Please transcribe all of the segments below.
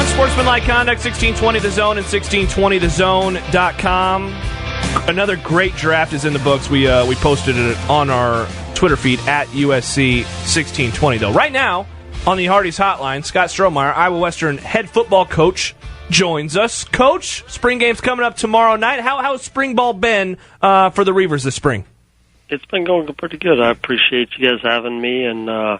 Unsportsmanlike conduct, 1620 The Zone and 1620thezone.com. Another great draft is in the books. We posted it on our Twitter feed at USC 1620, though. Right now, on the Hardee's Hotline, Scott Strohmeier, Iowa Western head football coach, joins us. Coach, spring game's coming up tomorrow night. How's spring ball been for the Reivers this spring? It's been going pretty good. I appreciate you guys having me, and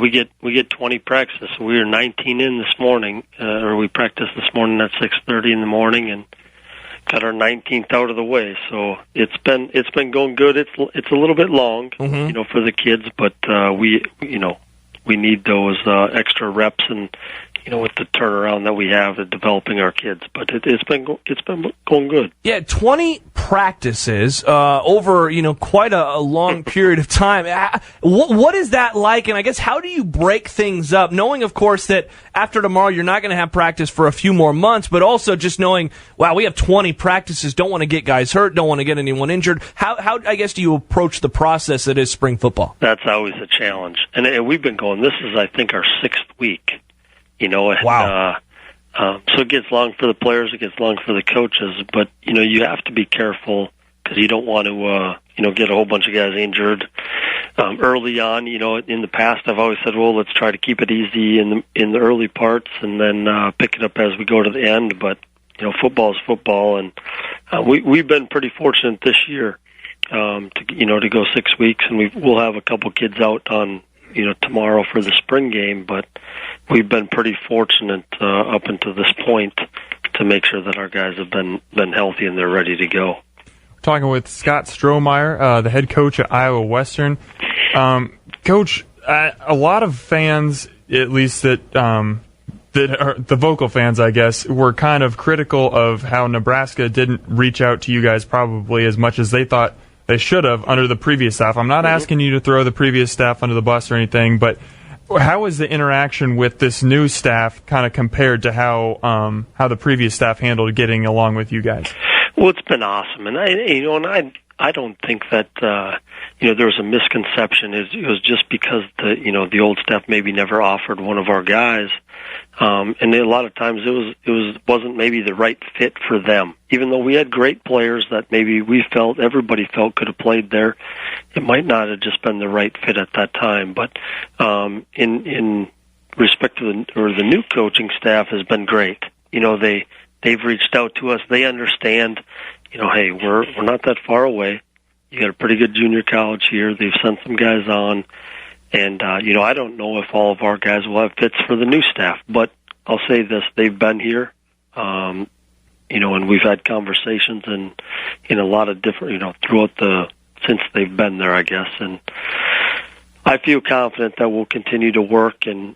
we get 20 practices. We were 19 in this morning, or we practiced this morning at 6:30 in the morning, and got our 19th out of the way. So it's been going good. It's a little bit long, for the kids, but we need those extra reps and with the turnaround that we have at developing our kids. But it's been going good. Yeah, 20 practices over quite a long period of time. What is that like? And I guess how do you break things up, knowing of course that after tomorrow you're not going to have practice for a few more months, but also just knowing, wow, we have 20 practices. Don't want to get guys hurt. Don't want to get anyone injured. How I guess do you approach the process that is spring football? That's always a challenge, and we've been going. This is I think our 6th week. Wow. So it gets long for the players, it gets long for the coaches, but, you have to be careful because you don't want to, get a whole bunch of guys injured. Early on, in the past, I've always said, well, let's try to keep it easy in the early parts and then pick it up as we go to the end. But, football is football, and we've been pretty fortunate this year to go 6 weeks, and we'll have a couple kids out on tomorrow for the spring game, but we've been pretty fortunate up until this point to make sure that our guys have been healthy and they're ready to go. Talking with Scott Strohmeier, the head coach at Iowa Western. Coach, a lot of fans, at least that are the vocal fans, I guess, were kind of critical of how Nebraska didn't reach out to you guys probably as much as they thought they should have under the previous staff. I'm not asking you to throw the previous staff under the bus or anything, but how is the interaction with this new staff kind of compared to how the previous staff handled getting along with you guys? Well, it's been awesome, and I don't think that there was a misconception. It was just because the old staff maybe never offered one of our guys, and a lot of times it wasn't maybe the right fit for them. Even though we had great players that maybe everybody felt could have played there, it might not have just been the right fit at that time. But in respect to the new coaching staff has been great. They've reached out to us. They understand, hey, we're not that far away. You got a pretty good junior college here. They've sent some guys on. And, I don't know if all of our guys will have fits for the new staff, but I'll say this, they've been here, and we've had conversations in a lot of different, since they've been there, I guess. And I feel confident that we'll continue to work and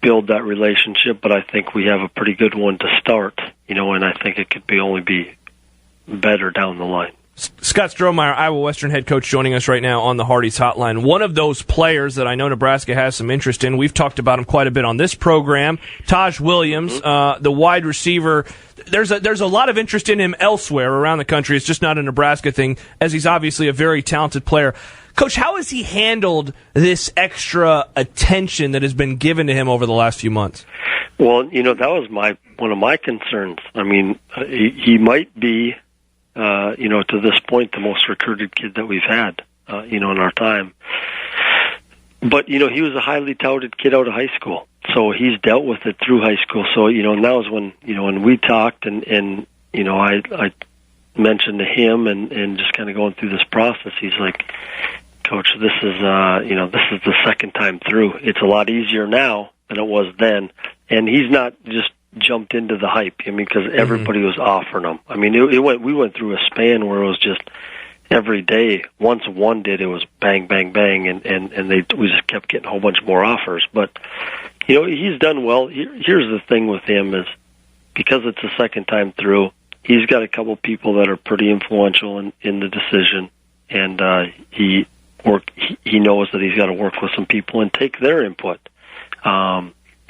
build that relationship, but I think we have a pretty good one to start, and I think it could only be better down the line. Scott Strohmeier, Iowa Western head coach, joining us right now on the Hardee's Hotline. One of those players that I know Nebraska has some interest in, we've talked about him quite a bit on this program, Taj Williams, the wide receiver. There's a lot of interest in him elsewhere around the country. It's just not a Nebraska thing, as he's obviously a very talented player. Coach, how has he handled this extra attention that has been given to him over the last few months? Well, that was one of my concerns. I mean, he might be, to this point, the most recruited kid that we've had, in our time. But, he was a highly touted kid out of high school. So he's dealt with it through high school. So, and that was when we talked and I mentioned to him and just kind of going through this process, he's like, Coach, this is the second time through. It's a lot easier now than it was then. And he's not just jumped into the hype. I mean, because everybody was offering him. I mean, we went through a span where it was just every day. Once one did, it was bang, bang, bang, and we just kept getting a whole bunch more offers. But he's done well. Here's the thing with him is because it's the second time through, he's got a couple people that are pretty influential in the decision, and he knows that he's got to work with some people and take their input.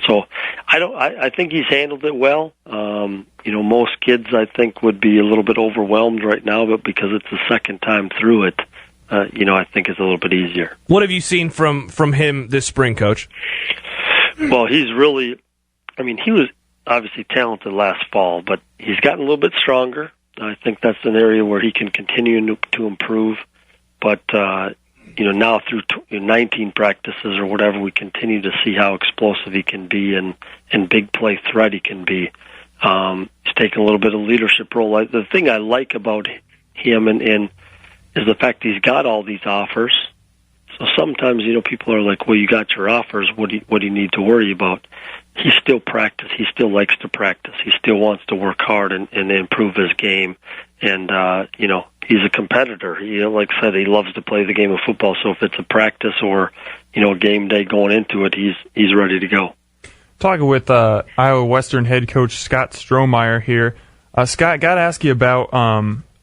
So I think he's handled it well. Most kids I think would be a little bit overwhelmed right now, but because it's the second time through it, I think it's a little bit easier. What have you seen from him this spring, Coach? Well, he's really I mean, he was obviously talented last fall, but he's gotten a little bit stronger. I think that's an area where he can continue to improve. But, now through 19 practices or whatever, we continue to see how explosive he can be and big play threat he can be. He's taken a little bit of leadership role. The thing I like about him and is the fact he's got all these offers. So sometimes, people are like, well, you got your offers. What do you need to worry about? He still practices. He still likes to practice. He still wants to work hard and improve his game. And, he's a competitor. He, like I said, he loves to play the game of football. So if it's a practice or, a game day going into it, he's ready to go. Talking with Iowa Western head coach Scott Strohmeier here. Scott, got to ask you about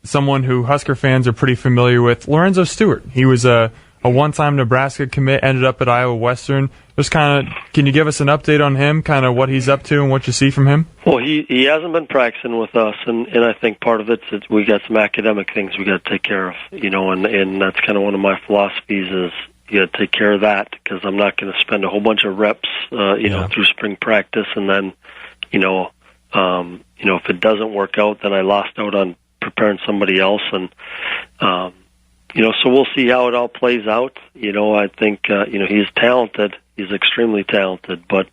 someone who Husker fans are pretty familiar with, Lorenzo Stewart. He was a one-time Nebraska commit, ended up at Iowa Western. Just can you give us an update on him, kind of what he's up to and what you see from him? Well, he hasn't been practicing with us, and I think part of it's that we got some academic things we got to take care of, and that's kind of one of my philosophies is you got to take care of that because I'm not going to spend a whole bunch of reps, through spring practice, and then, if it doesn't work out, then I lost out on preparing somebody else, and so we'll see how it all plays out. I think he's talented. He's extremely talented, but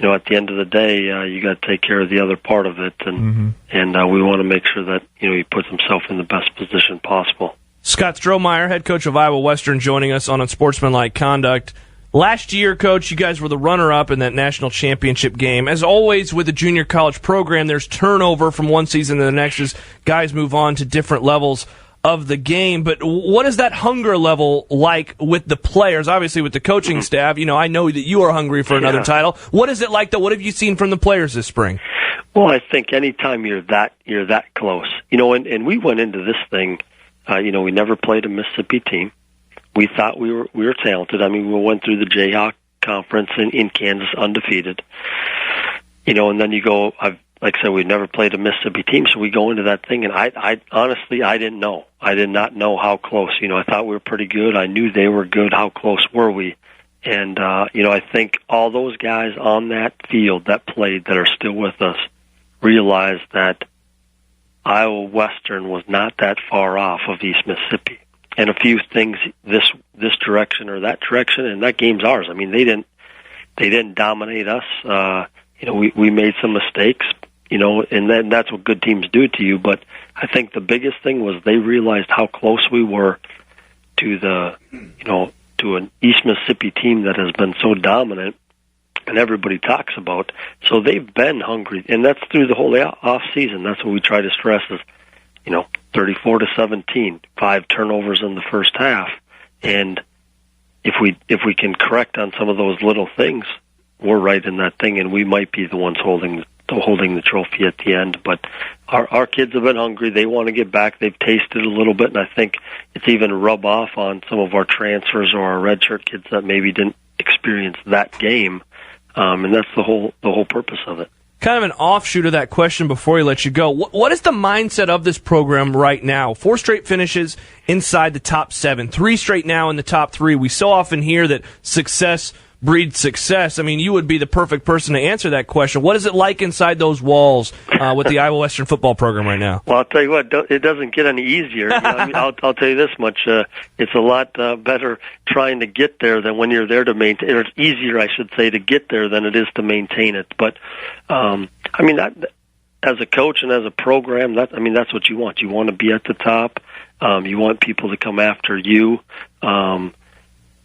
at the end of the day, you got to take care of the other part of it, and we want to make sure that he puts himself in the best position possible. Scott Strohmeier, head coach of Iowa Western, joining us on Unsportsmanlike Conduct. Last year, Coach, you guys were the runner-up in that national championship game. As always with the junior college program, there's turnover from one season to the next as guys move on to different levels of the game. But what is that hunger level like with the players? Obviously, with the coaching staff, I know that you are hungry for another title. What is it like, though? What have you seen from the players this spring? Well, I think anytime you're that close, and we went into this thing, we never played a Mississippi team. We thought we were talented. I mean, we went through the Jayhawk conference in Kansas undefeated. And then you go, like I said, we'd never played a Mississippi team, so we go into that thing, and I honestly, I didn't know. I did not know how close. I thought we were pretty good. I knew they were good. How close were we? And, I think all those guys on that field that played that are still with us realized that Iowa Western was not that far off of East Mississippi. And a few things this direction or that direction, and that game's ours. I mean, they didn't dominate us. We made some mistakes, and then that's what good teams do to you. But I think the biggest thing was they realized how close we were to to an East Mississippi team that has been so dominant and everybody talks about. So they've been hungry, and that's through the whole off season. That's what we try to stress is, 34-17, 5 turnovers in the first half, and if we can correct on some of those little things, we're right in that thing, and we might be the ones holding the trophy at the end. But our kids have been hungry. They want to get back. They've tasted a little bit, and I think it's even rub off on some of our transfers or our redshirt kids that maybe didn't experience that game, and that's the whole purpose of it. Kind of an offshoot of that question before we let you go. What is the mindset of this program right now? 4 straight finishes inside the top 7, 3 straight now in the top 3. We so often hear that success breeds success. I mean, you would be the perfect person to answer that question. What is it like inside those walls with the Iowa Western football program right now? Well, I'll tell you what, it doesn't get any easier. I'll tell you this much. It's a lot better trying to get there than when you're there to maintain, or it's easier, I should say, to get there than it is to maintain it. But, as a coach and as a program, that's what you want. You want to be at the top. You want people to come after you.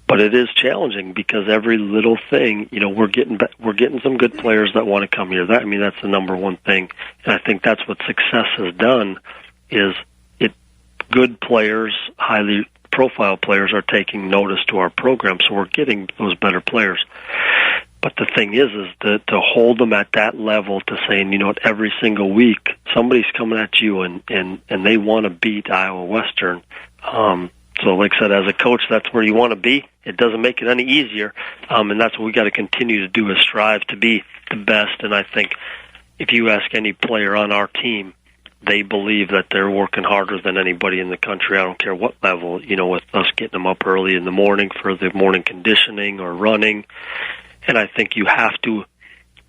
But it is challenging because every little thing, we're getting some good players that want to come here. That's the number one thing, and I think that's what success has done. Is good players, highly profile players, are taking notice to our program, so we're getting those better players. But the thing is to hold them at that level, to saying, every single week somebody's coming at you and they want to beat Iowa Western. So like I said, as a coach, that's where you want to be. It doesn't make it any easier, and that's what we got to continue to do, is strive to be the best. And I think if you ask any player on our team, they believe that they're working harder than anybody in the country. I don't care what level, with us getting them up early in the morning for the morning conditioning or running. And I think you have to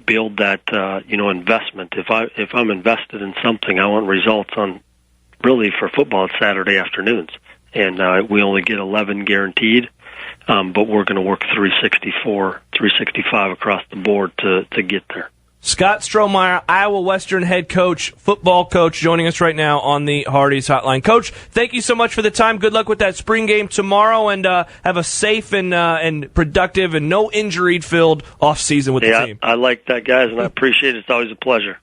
build that investment. If I'm invested in something, I want results on. Really, for football, it's Saturday afternoons, and we only get 11 guaranteed. But we're going to work 365 across the board to get there. Scott Strohmeier, Iowa Western head coach, football coach, joining us right now on the Hardee's Hotline. Coach, thank you so much for the time. Good luck with that spring game tomorrow, and have a safe and productive and no injury-filled off season with the team. I like that, guys, and I appreciate it. It's always a pleasure.